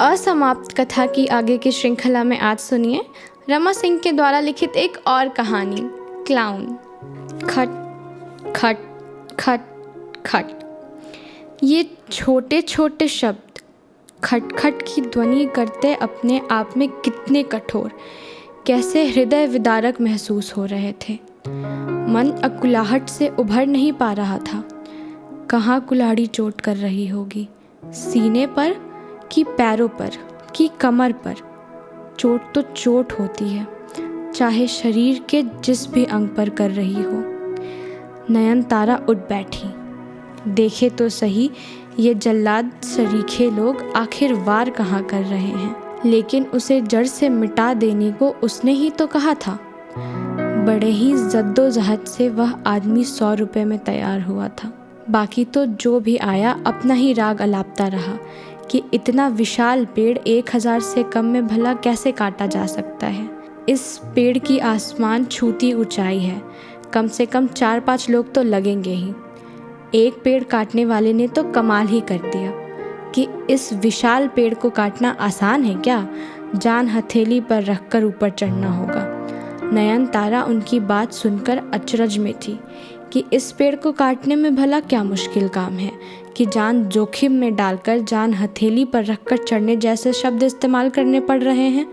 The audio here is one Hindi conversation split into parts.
असमाप्त कथा की आगे की श्रृंखला में आज सुनिए रमा सिंह के द्वारा लिखित एक और कहानी, क्लाउन। खट खट खट खट। ये छोटे छोटे शब्द खटखट की ध्वनि करते अपने आप में कितने कठोर, कैसे हृदय विदारक महसूस हो रहे थे। मन अकुलाहट से उभर नहीं पा रहा था। कहाँ कुल्हाड़ी चोट कर रही होगी, सीने पर कि पैरों पर कि कमर पर। चोट तो चोट होती है, चाहे शरीर के जिस भी अंग पर कर रही हो। नयनतारा उठ बैठी। देखे तो सही, ये जल्लाद सरीखे लोग आखिर वार कहाँ कर रहे हैं। लेकिन उसे जड़ से मिटा देने को उसने ही तो कहा था। बड़े ही जद्दोजहद से वह आदमी 100 रुपये में तैयार हुआ था। बाकी तो जो भी आया अपना ही राग अलापता रहा कि इतना विशाल पेड़ 1000 से कम में भला कैसे काटा जा सकता है। इस पेड़ की आसमान छूती ऊंचाई है, कम से कम 4-5 लोग तो लगेंगे ही। एक पेड़ काटने वाले ने तो कमाल ही कर दिया कि इस विशाल पेड़ को काटना आसान है क्या, जान हथेली पर रखकर ऊपर चढ़ना होगा। नयनतारा उनकी बात सुनकर अचरज में थी कि इस पेड़ को काटने में भला क्या मुश्किल काम है कि जान जोखिम में डालकर जान हथेली पर रखकर चढ़ने जैसे शब्द इस्तेमाल करने पड़ रहे हैं।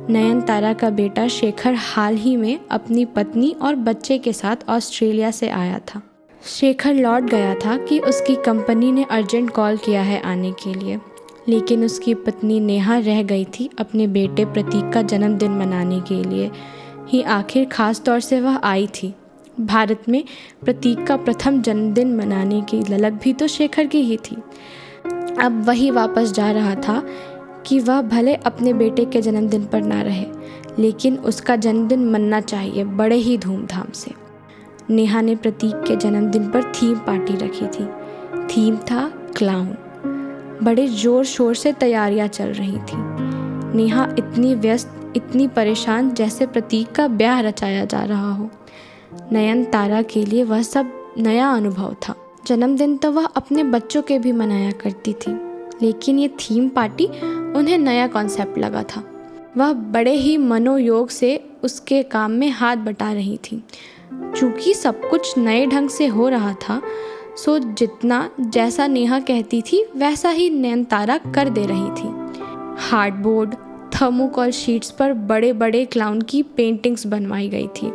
नयनतारा का बेटा शेखर हाल ही में अपनी पत्नी और बच्चे के साथ ऑस्ट्रेलिया से आया था। शेखर लौट गया था कि उसकी कंपनी ने अर्जेंट कॉल किया है आने के लिए, लेकिन उसकी पत्नी नेहा रह गई थी अपने बेटे प्रतीक का जन्मदिन मनाने के लिए ही। आखिर खास तौर से वह आई थी। भारत में प्रतीक का प्रथम जन्मदिन मनाने की ललक भी तो शेखर की ही थी। अब वही वापस जा रहा था कि वह भले अपने बेटे के जन्मदिन पर ना रहे, लेकिन उसका जन्मदिन मनना चाहिए बड़े ही धूमधाम से। नेहा ने प्रतीक के जन्मदिन पर थीम पार्टी रखी थी। थीम था क्लाउन। बड़े ज़ोर शोर से तैयारियां चल रही थी। नेहा इतनी व्यस्त, इतनी परेशान, जैसे प्रतीक का ब्याह रचाया जा रहा हो। नयनतारा के लिए वह सब नया अनुभव था। जन्मदिन तो वह अपने बच्चों के भी मनाया करती थी, लेकिन ये थीम पार्टी उन्हें नया कॉन्सेप्ट लगा था। वह बड़े ही मनोयोग से उसके काम में हाथ बटा रही थी। चूँकि सब कुछ नए ढंग से हो रहा था, सो जितना जैसा नेहा कहती थी वैसा ही नयनतारा कर दे रही थी। हार्डबोर्ड, थर्मोकॉल शीट्स पर बड़े बड़े क्लाउन की पेंटिंग्स बनवाई गई थी।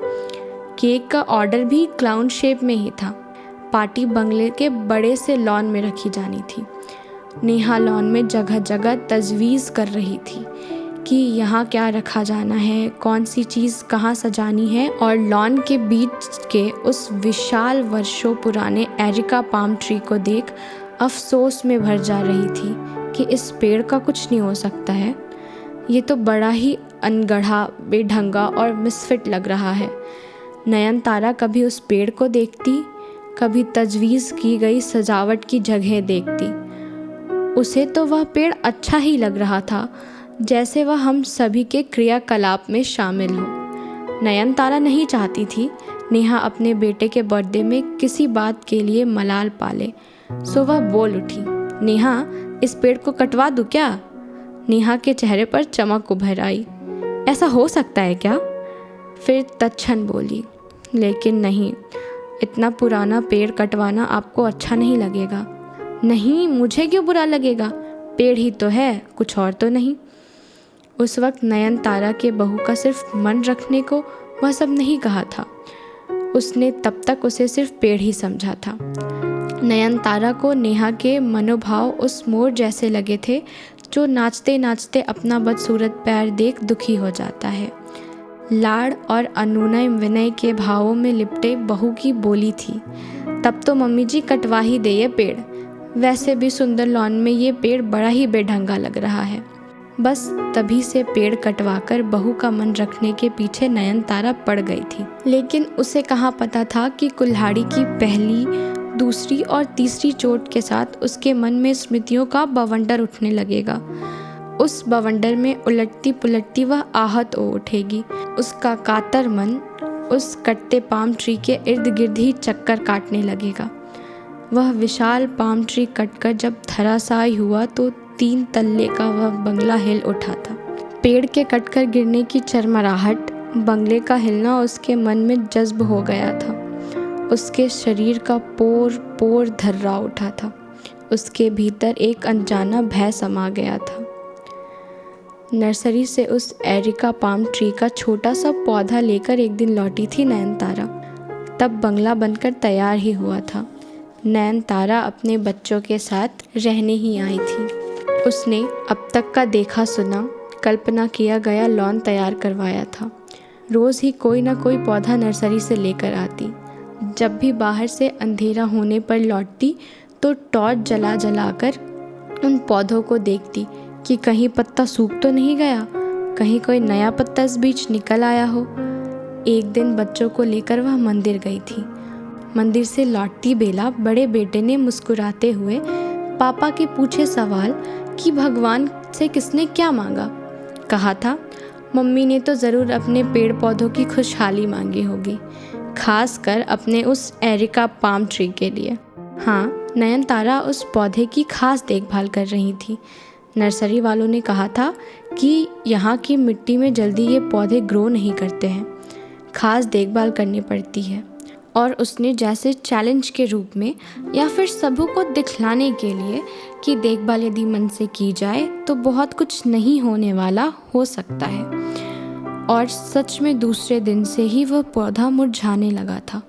केक का ऑर्डर भी क्लाउन शेप में ही था। पार्टी बंगले के बड़े से लॉन में रखी जानी थी। नेहा लॉन में जगह जगह तजवीज़ कर रही थी कि यहाँ क्या रखा जाना है, कौन सी चीज़ कहाँ सजानी है। और लॉन के बीच के उस विशाल वर्षों पुराने एरिका पाम ट्री को देख अफसोस में भर जा रही थी कि इस पेड़ का कुछ नहीं हो सकता है। ये तो बड़ा ही अनगढ़ा, बेढंगा और मिसफिट लग रहा है। नयनतारा कभी उस पेड़ को देखती, कभी तजवीज़ की गई सजावट की जगह देखती। उसे तो वह पेड़ अच्छा ही लग रहा था, जैसे वह हम सभी के क्रियाकलाप में शामिल हो। नयनतारा नहीं चाहती थी नेहा अपने बेटे के बर्थडे में किसी बात के लिए मलाल पाले, सो वह बोल उठी, नेहा इस पेड़ को कटवा दूँ क्या? नेहा के चेहरे पर चमक उभर आई। ऐसा हो सकता है क्या? फिर तत्क्षण बोली, लेकिन नहीं, इतना पुराना पेड़ कटवाना आपको अच्छा नहीं लगेगा। नहीं, मुझे क्यों बुरा लगेगा? पेड़ ही तो है, कुछ और तो नहीं। उस वक्त नयनतारा के बहू का सिर्फ मन रखने को वह सब नहीं कहा था। उसने तब तक उसे सिर्फ पेड़ ही समझा था। नयनतारा को नेहा के मनोभाव उस मोर जैसे लगे थे जो नाचते नाचते अपना बदसूरत पैर देख दुखी हो जाता है। लाड़ और अनुनय विनय के भावों में लिपटे बहू की बोली थी, तब तो मम्मी जी कटवा ही दे ये पेड़। वैसे भी सुंदर लॉन में ये पेड़ बड़ा ही बेढंगा लग रहा है। बस तभी से पेड़ कटवाकर बहू का मन रखने के पीछे नयनतारा पड़ गई थी। लेकिन उसे कहाँ पता था कि कुल्हाड़ी की पहली, दूसरी और तीसरी चोट के साथ उसके मन में स्मृतियों का बवंडर उठने लगेगा। उस बवंडर में उलटती पुलटती वह आहत हो उठेगी। उसका कातर मन उस कटते पाम ट्री के इर्द गिर्द ही चक्कर काटने लगेगा। वह विशाल पाम ट्री कटकर जब धराशायी हुआ तो 3 तल्ले का वह बंगला हिल उठा था। पेड़ के कटकर गिरने की चरमराहट, बंगले का हिलना उसके मन में जज्ब हो गया था। उसके शरीर का पोर पोर धर्रा उठा था। उसके भीतर एक अनजाना भय समा गया था। नर्सरी से उस एरिका पाम ट्री का छोटा सा पौधा लेकर एक दिन लौटी थी नयनतारा। तब बंगला बनकर तैयार ही हुआ था। नयनतारा अपने बच्चों के साथ रहने ही आई थी। उसने अब तक का देखा सुना, कल्पना किया गया लॉन तैयार करवाया था। रोज़ ही कोई ना कोई पौधा नर्सरी से लेकर आती। जब भी बाहर से अंधेरा होने पर लौटती तो टॉर्च जला जलाकर उन पौधों को देखती कि कहीं पत्ता सूख तो नहीं गया, कहीं कोई नया पत्ता इस बीच निकल आया हो। एक दिन बच्चों को लेकर वह मंदिर गई थी। मंदिर से लौटती बेला बड़े बेटे ने मुस्कुराते हुए पापा के पूछे सवाल कि भगवान से किसने क्या मांगा। कहा था, मम्मी ने तो ज़रूर अपने पेड़ पौधों की खुशहाली मांगी होगी, खास कर अपने उस एरिका पाम ट्री के लिए। हाँ, नयनतारा उस पौधे की खास देखभाल कर रही थी। नर्सरी वालों ने कहा था कि यहाँ की मिट्टी में जल्दी ये पौधे ग्रो नहीं करते हैं, खास देखभाल करनी पड़ती है। और उसने जैसे चैलेंज के रूप में या फिर सबों को दिखलाने के लिए कि देखभाल यदि मन से की जाए तो बहुत कुछ नहीं होने वाला हो सकता है। और सच में दूसरे दिन से ही वह पौधा मुरझाने लगा था।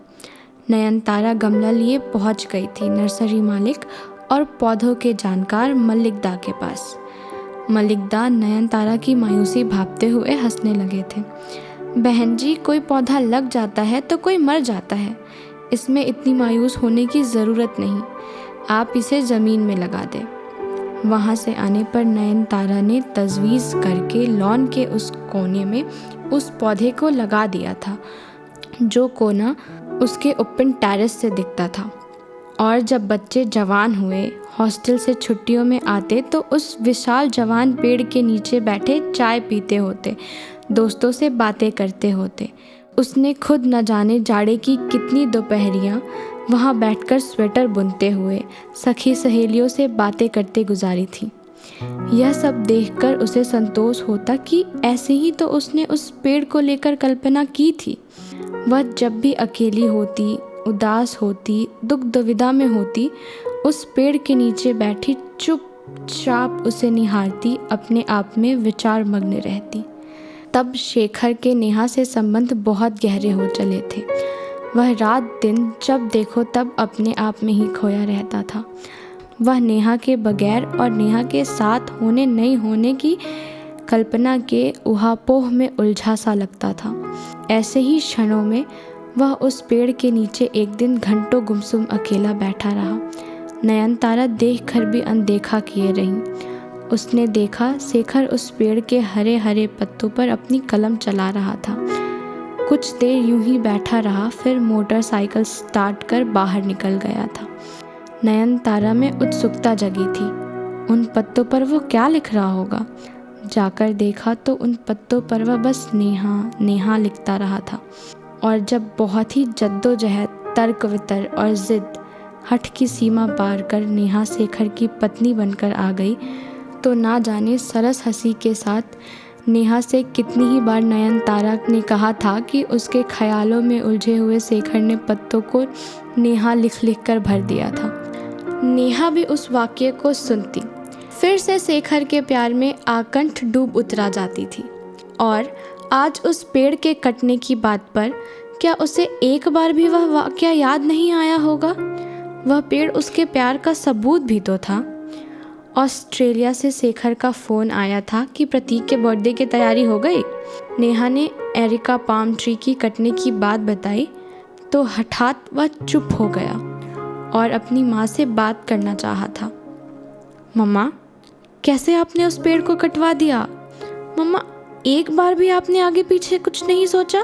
नयनतारा गमला लिए पहुंच गई थी नर्सरी मालिक और पौधों के जानकार मलिक दा के पास। मलिक दा नयनतारा की मायूसी भांपते हुए हंसने लगे थे। बहन जी, कोई पौधा लग जाता है तो कोई मर जाता है, इसमें इतनी मायूस होने की ज़रूरत नहीं, आप इसे ज़मीन में लगा दें। वहाँ से आने पर नयनतारा ने तजवीज़ करके लॉन के उस कोने में उस पौधे को लगा दिया था, जो कोना उसके ओपन टेरेस से दिखता था। और जब बच्चे जवान हुए, हॉस्टल से छुट्टियों में आते तो उस विशाल जवान पेड़ के नीचे बैठे चाय पीते होते, दोस्तों से बातें करते होते। उसने खुद न जाने जाड़े की कितनी दोपहरियाँ वहाँ बैठकर स्वेटर बुनते हुए सखी सहेलियों से बातें करते गुजारी थी। यह सब देखकर उसे संतोष होता कि ऐसे ही तो उसने उस पेड़ को लेकर कल्पना की थी। वह जब भी अकेली होती, उदास होती, दुख दुविधा में होती, उस पेड़ के नीचे बैठी चुपचाप उसे निहारती, अपने आप में विचार मग्न रहती। तब शेखर के नेहा से संबंध बहुत गहरे हो चले थे। वह रात दिन जब देखो तब अपने आप में ही खोया रहता था। वह नेहा के बगैर और नेहा के साथ होने नहीं होने की कल्पना के उहापोह में उलझा सा लगता था। ऐसे ही क्षणों में वह उस पेड़ के नीचे एक दिन घंटों गुमसुम अकेला बैठा रहा। नयनतारा देख कर भी अनदेखा किए रही। उसने देखा शेखर उस पेड़ के हरे हरे पत्तों पर अपनी कलम चला रहा था। कुछ देर यूं ही बैठा रहा, फिर मोटरसाइकिल स्टार्ट कर बाहर निकल गया था। नयनतारा में उत्सुकता जगी थी। उन पत्तों पर वो क्या लिख रहा होगा? जाकर देखा तो उन पत्तों पर वह बस नेहा नेहा लिखता रहा था। और जब बहुत ही जद्दोजहद, तर्क वितर्क और जिद, हठ की सीमा पार कर नेहा शेखर की पत्नी बनकर आ गई तो ना जाने सरस हंसी के साथ नेहा से कितनी ही बार नयनतारा ने कहा था कि उसके ख्यालों में उलझे हुए शेखर ने पत्तों को नेहा लिख लिख कर भर दिया था। नेहा भी उस वाक्य को सुनती, फिर से शेखर के प्यार में आकंठ डूब उतरा जाती थी। और आज उस पेड़ के कटने की बात पर क्या उसे एक बार भी वह वाक्य याद नहीं आया होगा? वह पेड़ उसके प्यार का सबूत भी तो था। ऑस्ट्रेलिया से शेखर का फ़ोन आया था कि प्रतीक के बर्थडे की तैयारी हो गई। नेहा ने एरिका पाम ट्री की कटने की बात बताई तो हठात वह चुप हो गया और अपनी माँ से बात करना चाहा था। मम्मा, कैसे आपने उस पेड़ को कटवा दिया? मम्मा, एक बार भी आपने आगे पीछे कुछ नहीं सोचा?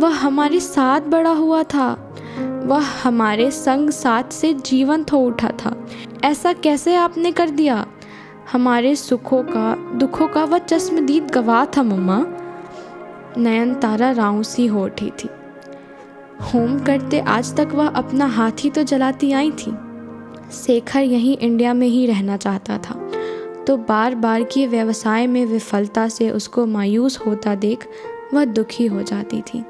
वह हमारे साथ बड़ा हुआ था, वह हमारे संग साथ से जीवंत हो उठा था। ऐसा कैसे आपने कर दिया? हमारे सुखों का, दुखों का वह चश्मदीद गवाह था मम्मा। नयनतारा राउसी हो उठी थी। होम करते आज तक वह अपना हाथ ही तो जलाती आई थी। शेखर यहीं इंडिया में ही रहना चाहता था तो बार बार की व्यवसाय में विफलता से उसको मायूस होता देख वह दुखी हो जाती थी।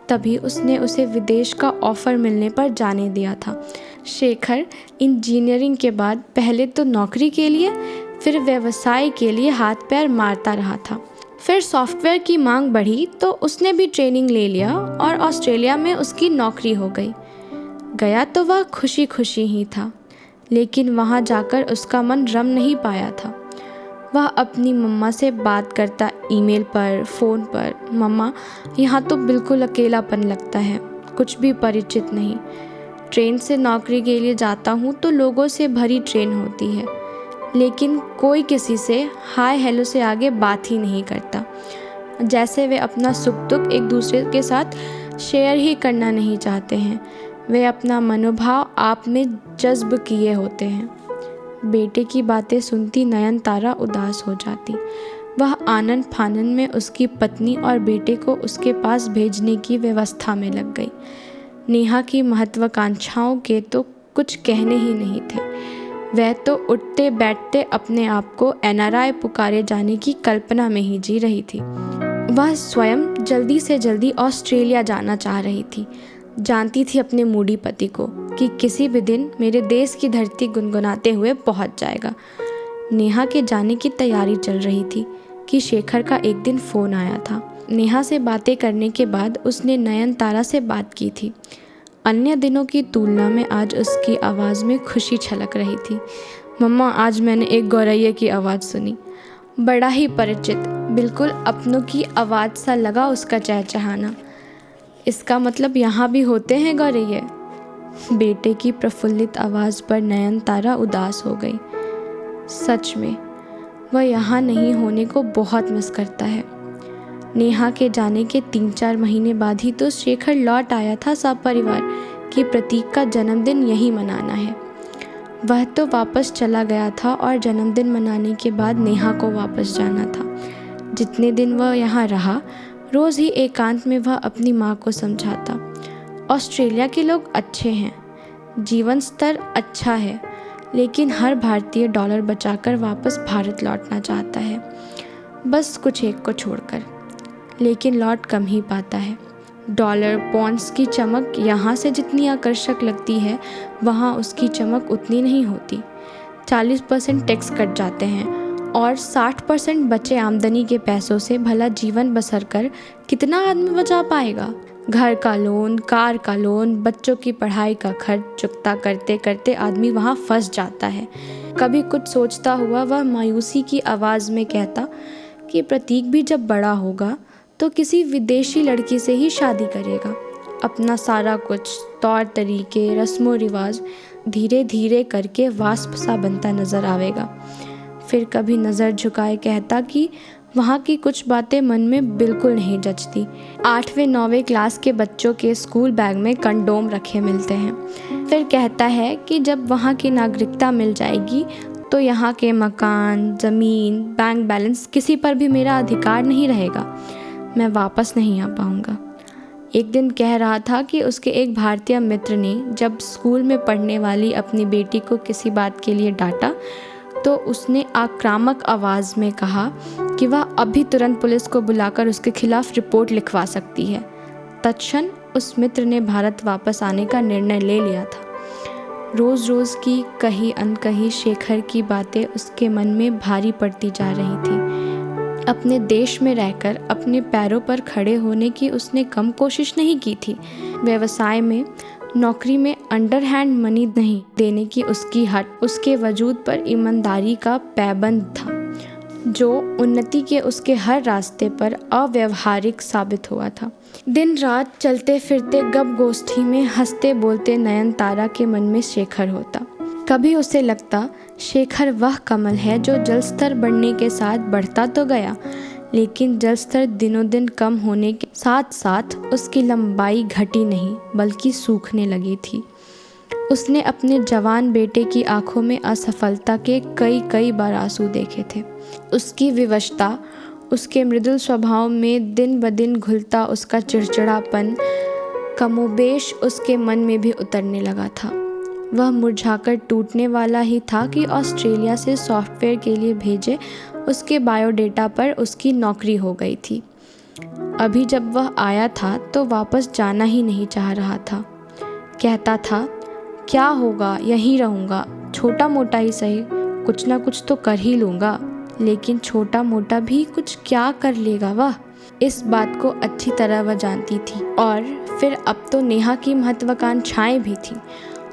तभी उसने उसे विदेश का ऑफ़र मिलने पर जाने दिया था। शेखर इंजीनियरिंग के बाद पहले तो नौकरी के लिए, फिर व्यवसाय के लिए हाथ पैर मारता रहा था। फिर सॉफ्टवेयर की मांग बढ़ी तो उसने भी ट्रेनिंग ले लिया और ऑस्ट्रेलिया में उसकी नौकरी हो गई। गया तो वह खुशी खुशी ही था, लेकिन वहाँ जाकर उसका मन रम नहीं पाया था। वह अपनी मम्मा से बात करता ईमेल पर, फ़ोन पर, मम्मा यहाँ तो बिल्कुल अकेलापन लगता है, कुछ भी परिचित नहीं। ट्रेन से नौकरी के लिए जाता हूँ तो लोगों से भरी ट्रेन होती है, लेकिन कोई किसी से हाय हेलो से आगे बात ही नहीं करता, जैसे वे अपना सुख दुख एक दूसरे के साथ शेयर ही करना नहीं चाहते हैं। वे अपना मनोभाव आप में जज्ब किए होते हैं। बेटे की बातें सुनती नयनतारा उदास हो जाती। वह आनन फानन में उसकी पत्नी और बेटे को उसके पास भेजने की व्यवस्था में लग गई। नेहा की महत्वाकांक्षाओं के तो कुछ कहने ही नहीं थे। वह तो उठते बैठते अपने आप को NRI पुकारे जाने की कल्पना में ही जी रही थी। वह स्वयं जल्दी से जल्दी ऑस्ट्रेलिया जाना चाह रही थी। जानती थी अपने मूडी पति को कि किसी भी दिन मेरे देश की धरती गुनगुनाते हुए पहुंच जाएगा। नेहा के जाने की तैयारी चल रही थी कि शेखर का एक दिन फ़ोन आया था। नेहा से बातें करने के बाद उसने नयनतारा से बात की थी। अन्य दिनों की तुलना में आज उसकी आवाज़ में खुशी छलक रही थी। मम्मा, आज मैंने एक गौरैया की आवाज़ सुनी, बड़ा ही परिचित, बिल्कुल अपनों की आवाज़ सा लगा उसका चहचहाना। इसका मतलब यहाँ भी होते हैं गौरैया? बेटे की प्रफुल्लित आवाज़ पर नयनतारा उदास हो गई। सच में वह यहाँ नहीं होने को बहुत मिस करता है। नेहा के जाने के 3-4 महीने बाद ही तो शेखर लौट आया था सपरिवार कि प्रतीक का जन्मदिन यहीं मनाना है। वह तो वापस चला गया था और जन्मदिन मनाने के बाद नेहा को वापस जाना था। जितने दिन वह यहाँ रहा, रोज़ ही एकांत में वह अपनी माँ को समझाता, ऑस्ट्रेलिया के लोग अच्छे हैं, जीवन स्तर अच्छा है, लेकिन हर भारतीय डॉलर बचाकर वापस भारत लौटना चाहता है, बस कुछ एक को छोड़कर, लेकिन लौट कम ही पाता है। डॉलर पॉन्ड्स की चमक यहाँ से जितनी आकर्षक लगती है, वहाँ उसकी चमक उतनी नहीं होती। 40% टैक्स कट जाते हैं और 60% बचे आमदनी के पैसों से भला जीवन बसर कर कितना आदमी बचा पाएगा? घर का लोन, कार का लोन, बच्चों की पढ़ाई का खर्च चुकता करते करते आदमी वहाँ फंस जाता है। कभी कुछ सोचता हुआ वह मायूसी की आवाज़ में कहता कि प्रतीक भी जब बड़ा होगा तो किसी विदेशी लड़की से ही शादी करेगा। अपना सारा कुछ तौर तरीके, रस्मों रिवाज धीरे धीरे करके वाष्प सा बनता नज़र आवेगा। फिर कभी नज़र झुकाए कहता कि वहाँ की कुछ बातें मन में बिल्कुल नहीं जचती। 8वें-9वें क्लास के बच्चों के स्कूल बैग में कंडोम रखे मिलते हैं। फिर कहता है कि जब वहाँ की नागरिकता मिल जाएगी तो यहाँ के मकान, ज़मीन, बैंक बैलेंस किसी पर भी मेरा अधिकार नहीं रहेगा, मैं वापस नहीं आ पाऊँगा। एक दिन कह रहा था कि उसके एक भारतीय मित्र ने जब स्कूल में पढ़ने वाली अपनी बेटी को किसी बात के लिए डांटा तो उसने आक्रामक आवाज़ में कहा कि वह अभी तुरंत पुलिस को बुलाकर उसके खिलाफ रिपोर्ट लिखवा सकती है। तत्क्षण उस मित्र ने भारत वापस आने का निर्णय ले लिया था। रोज़ रोज़ की कही अनकही शेखर की बातें उसके मन में भारी पड़ती जा रही थी। अपने देश में रहकर अपने पैरों पर खड़े होने की उसने कम कोशिश नहीं की थी। व्यवसाय में, नौकरी में अंडरहैंड मनी नहीं देने की उसकी हट उसके वजूद पर ईमानदारी का पैबंद था, जो उन्नति के उसके हर रास्ते पर अव्यवहारिक साबित हुआ था। दिन रात चलते फिरते गप गोष्ठी में हंसते बोलते नयनतारा के मन में शेखर होता। कभी उसे लगता शेखर वह कमल है जो जलस्तर बढ़ने के साथ बढ़ता तो गया, लेकिन जलस्तर दिनों दिन कम होने के साथ साथ उसकी लंबाई घटी नहीं बल्कि सूखने लगी थी। उसने अपने जवान बेटे की आंखों में असफलता के कई बार आंसू देखे थे। उसकी विवशता, उसके मृदुल स्वभाव में दिन ब दिन घुलता उसका चिड़चिड़ापन कमोबेश उसके मन में भी उतरने लगा था। वह मुरझाकर टूटने वाला ही था कि ऑस्ट्रेलिया से सॉफ्टवेयर के लिए भेजे उसके बायोडेटा पर उसकी नौकरी हो गई थी। अभी जब वह आया था तो वापस जाना ही नहीं चाह रहा था। कहता था, क्या होगा, यहीं रहूँगा, छोटा मोटा ही सही, कुछ ना कुछ तो कर ही लूँगा। लेकिन छोटा मोटा भी कुछ क्या कर लेगा वह? इस बात को अच्छी तरह वह जानती थी। और फिर अब तो नेहा की महत्वाकांक्षाएं भी थीं,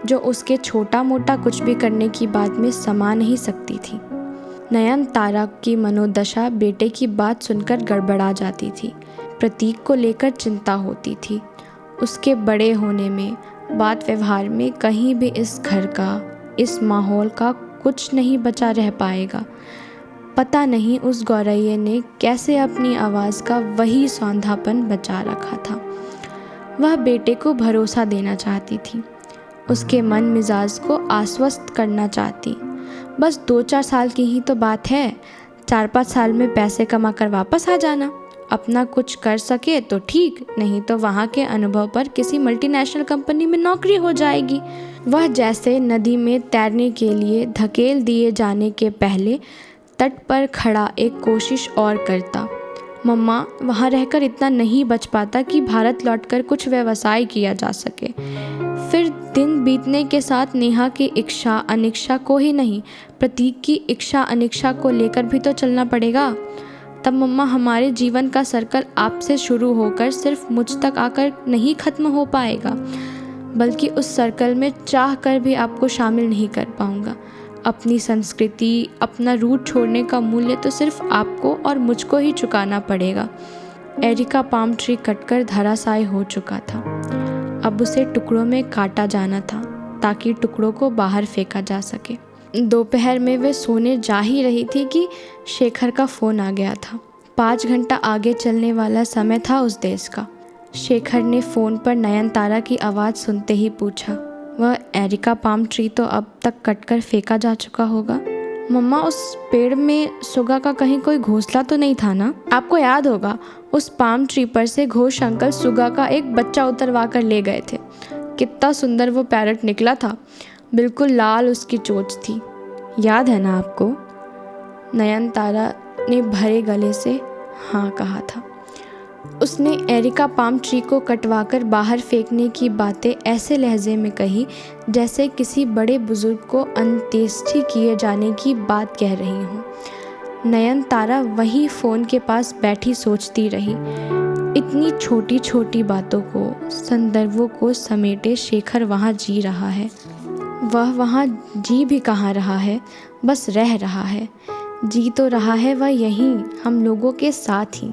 जो उसके छोटा मोटा कुछ भी करने की बात में समा नहीं सकती थी। नयनतारा की मनोदशा बेटे की बात सुनकर गड़बड़ा जाती थी। प्रतीक को लेकर चिंता होती थी। उसके बड़े होने में, बात व्यवहार में कहीं भी इस घर का, इस माहौल का कुछ नहीं बचा रह पाएगा। पता नहीं उस गौरैया ने कैसे अपनी आवाज़ का वही सौंधापन बचा रखा था। वह बेटे को भरोसा देना चाहती थी, उसके मन मिजाज को आश्वस्त करना चाहती। बस 2-4 साल की ही तो बात है, 4-5 साल में पैसे कमा कर वापस आ जाना। अपना कुछ कर सके तो ठीक, नहीं तो वहाँ के अनुभव पर किसी मल्टीनेशनल कंपनी में नौकरी हो जाएगी। वह जैसे नदी में तैरने के लिए धकेल दिए जाने के पहले तट पर खड़ा एक कोशिश और करता। मम्मा, वहाँ रहकर इतना नहीं बच पाता कि भारत लौटकर कुछ व्यवसाय किया जा सके। फिर दिन बीतने के साथ नेहा की इच्छा अनिच्छा को ही नहीं, प्रतीक की इच्छा अनिच्छा को लेकर भी तो चलना पड़ेगा। तब मम्मा, हमारे जीवन का सर्कल आपसे शुरू होकर सिर्फ मुझ तक आकर नहीं खत्म हो पाएगा, बल्कि उस सर्कल में चाह कर भी आपको शामिल नहीं कर पाऊंगा। अपनी संस्कृति, अपना रूट छोड़ने का मूल्य तो सिर्फ आपको और मुझको ही चुकाना पड़ेगा। एरिका पाम ट्री कटकर धराशायी हो चुका था। अब उसे टुकड़ों में काटा जाना था ताकि टुकड़ों को बाहर फेंका जा सके। दोपहर में वे सोने जा ही रही थी कि शेखर का फ़ोन आ गया था। 5 घंटा आगे चलने वाला समय था उस देश का। शेखर ने फ़ोन पर नयनतारा की आवाज़ सुनते ही पूछा, वह एरिका पाम ट्री तो अब तक कटकर फेंका जा चुका होगा। मम्मा, उस पेड़ में सुगा का कहीं कोई घोंसला तो नहीं था ना? आपको याद होगा, उस पाम ट्री पर से घोष अंकल सुगा का एक बच्चा उतरवा कर ले गए थे। कितना सुंदर वो पैरट निकला था, बिल्कुल लाल उसकी चोंच थी। याद है ना आपको? नयनतारा ने भरे गले से हाँ कहा था। उसने एरिका पाम ट्री को कटवाकर बाहर फेंकने की बातें ऐसे लहजे में कही जैसे किसी बड़े बुजुर्ग को अंत्येष्टि किए जाने की बात कह रही हूँ। नयनतारा वहीं फ़ोन के पास बैठी सोचती रही। इतनी छोटी छोटी बातों को, संदर्भों को समेटे शेखर वहाँ जी रहा है। वह वहाँ जी भी कहाँ रहा है, बस रह रहा है। जी तो रहा है वह यहीं, हम लोगों के साथ ही।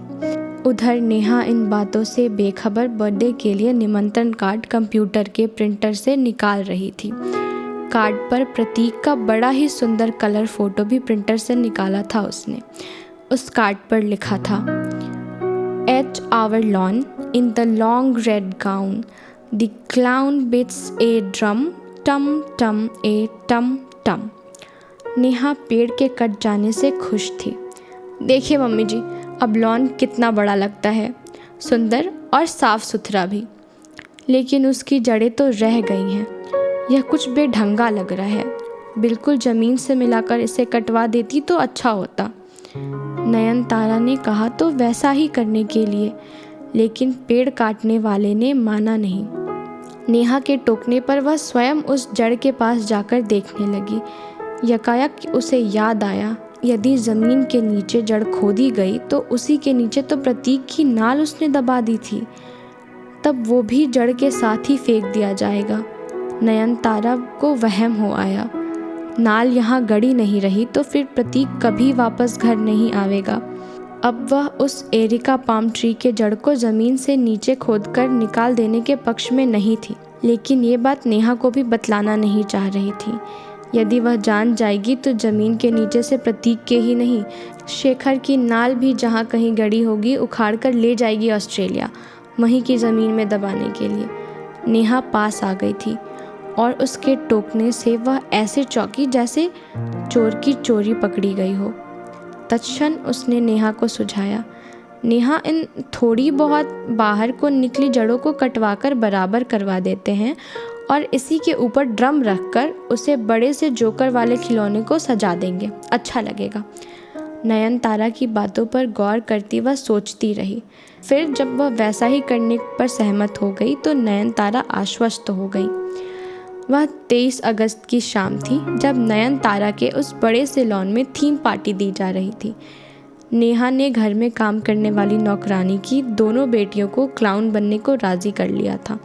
उधर नेहा इन बातों से बेखबर बर्थडे के लिए निमंत्रण कार्ड कंप्यूटर के प्रिंटर से निकाल रही थी। कार्ड पर प्रतीक का बड़ा ही सुंदर कलर फोटो भी प्रिंटर से निकाला था उसने। उस कार्ड पर लिखा था, at our lawn in the long red gown the clown beats a drum tum tum ए टम टम। नेहा पेड़ के कट जाने से खुश थी। देखिए मम्मी जी, अब लॉन कितना बड़ा लगता है, सुंदर और साफ सुथरा भी। लेकिन उसकी जड़ें तो रह गई हैं। यह कुछ बेढंगा लग रहा है। बिल्कुल ज़मीन से मिलाकर इसे कटवा देती तो अच्छा होता। नयनतारा ने कहा तो वैसा ही करने के लिए, लेकिन पेड़ काटने वाले ने माना नहीं। नेहा के टोकने पर वह स्वयं उस जड़ के पास जाकर देखने लगी। यकायक उसे याद आया, यदि ज़मीन के नीचे जड़ खोदी गई तो उसी के नीचे तो प्रतीक की नाल उसने दबा दी थी। तब वो भी जड़ के साथ ही फेंक दिया जाएगा। नयनतारा को वहम हो आया, नाल यहाँ गड़ी नहीं रही तो फिर प्रतीक कभी वापस घर नहीं आवेगा। अब वह उस एरिका पाम ट्री के जड़ को ज़मीन से नीचे खोदकर निकाल देने के पक्ष में नहीं थी, लेकिन ये बात नेहा को भी बतलाना नहीं चाह रही थी। यदि वह जान जाएगी तो ज़मीन के नीचे से प्रतीक के ही नहीं, शेखर की नाल भी जहाँ कहीं गड़ी होगी उखाड़ कर ले जाएगी ऑस्ट्रेलिया, वहीं की ज़मीन में दबाने के लिए। नेहा पास आ गई थी और उसके टोकने से वह ऐसे चौंकी जैसे चोर की चोरी पकड़ी गई हो। तत्क्षण उसने नेहा को सुझाया, नेहा इन थोड़ी बहुत बाहर को निकली जड़ों को कटवाकर बराबर करवा देते हैं और इसी के ऊपर ड्रम रखकर उसे बड़े से जोकर वाले खिलौने को सजा देंगे, अच्छा लगेगा। नयनतारा की बातों पर गौर करती वह सोचती रही। फिर जब वह वैसा ही करने पर सहमत हो गई तो नयनतारा आश्वस्त हो गई। वह 23 अगस्त की शाम थी जब नयनतारा के उस बड़े से लॉन में थीम पार्टी दी जा रही थी। नेहा ने घर में काम करने वाली नौकरानी की दोनों बेटियों को क्लाउन बनने को राज़ी कर लिया था।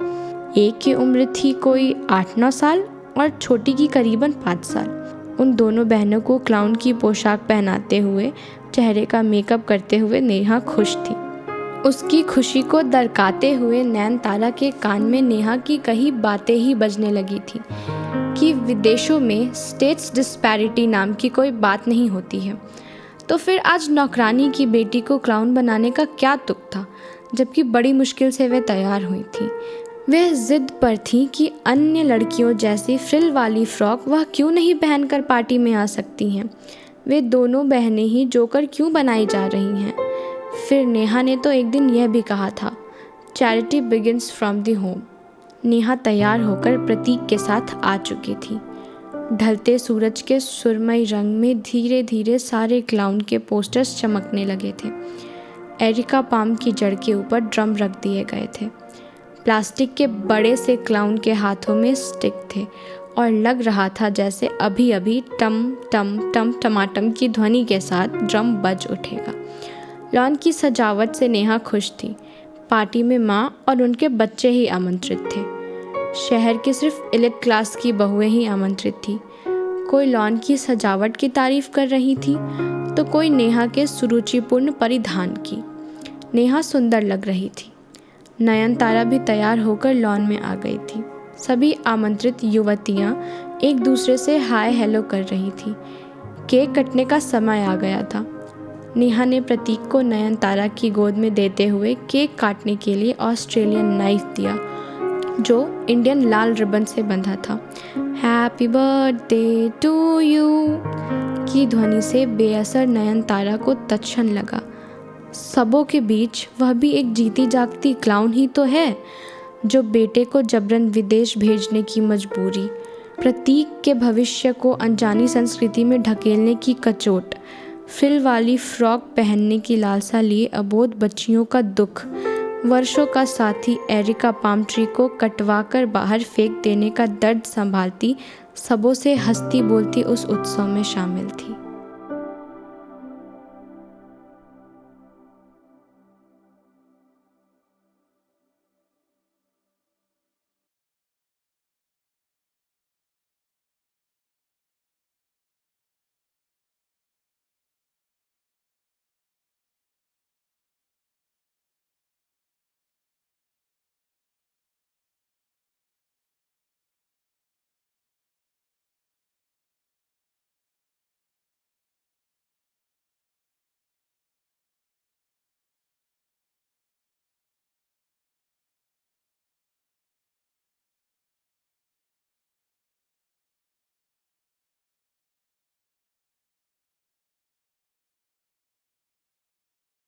एक की उम्र थी कोई 8-9 साल और छोटी की करीबन 5 साल। उन दोनों बहनों को क्लाउन की पोशाक पहनाते हुए, चेहरे का मेकअप करते हुए नेहा खुश थी। उसकी खुशी को दरकाते हुए नयनतारा के कान में नेहा की कई बातें ही बजने लगी थी कि विदेशों में स्टेट्स डिस्पैरिटी नाम की कोई बात नहीं होती है, तो फिर आज नौकरानी की बेटी को क्लाउन बनाने का क्या तुक था, जबकि बड़ी मुश्किल से वे तैयार हुई थी। वह जिद पर थी कि अन्य लड़कियों जैसी फ्रिल वाली फ्रॉक वह क्यों नहीं पहनकर पार्टी में आ सकती हैं। वे दोनों बहनें ही जोकर क्यों बनाई जा रही हैं। फिर नेहा ने तो एक दिन यह भी कहा था, charity begins from the home. Neha तैयार होकर प्रतीक के साथ आ चुकी थी। ढलते सूरज के सुरमई रंग में धीरे धीरे सारे क्लाउन के पोस्टर्स चमकने लगे थे। एरिका पाम की जड़ के ऊपर ड्रम रख दिए गए थे। प्लास्टिक के बड़े से क्लाउन के हाथों में स्टिक थे और लग रहा था जैसे अभी अभी टम टम टम टमाटम की ध्वनि के साथ ड्रम बज उठेगा। लॉन की सजावट से नेहा खुश थी। पार्टी में माँ और उनके बच्चे ही आमंत्रित थे। शहर की सिर्फ एलिट क्लास की बहुएं ही आमंत्रित थी। कोई लॉन की सजावट की तारीफ कर रही थी तो कोई नेहा के सुरुचिपूर्ण परिधान की। नेहा सुंदर लग रही थी। नयनतारा भी तैयार होकर लॉन में आ गई थी। सभी आमंत्रित युवतियां एक दूसरे से हाय हेलो कर रही थी। केक कटने का समय आ गया था। नेहा ने प्रतीक को नयनतारा की गोद में देते हुए केक काटने के लिए ऑस्ट्रेलियन नाइफ दिया, जो इंडियन लाल रिबन से बंधा था। हैप्पी बर्थडे टू यू की ध्वनि से बेअसर नयनतारा को तत्क्षण लगा, सबों के बीच वह भी एक जीती जागती क्लाउन ही तो है, जो बेटे को जबरन विदेश भेजने की मजबूरी, प्रतीक के भविष्य को अनजानी संस्कृति में ढकेलने की कचोट, फ्रिल वाली फ्रॉक पहनने की लालसा लिए अबोध बच्चियों का दुख, वर्षों का साथी एरिका पाम ट्री को कटवाकर बाहर फेंक देने का दर्द संभालती सबों से हंसती बोलती उस उत्सव में शामिल थी।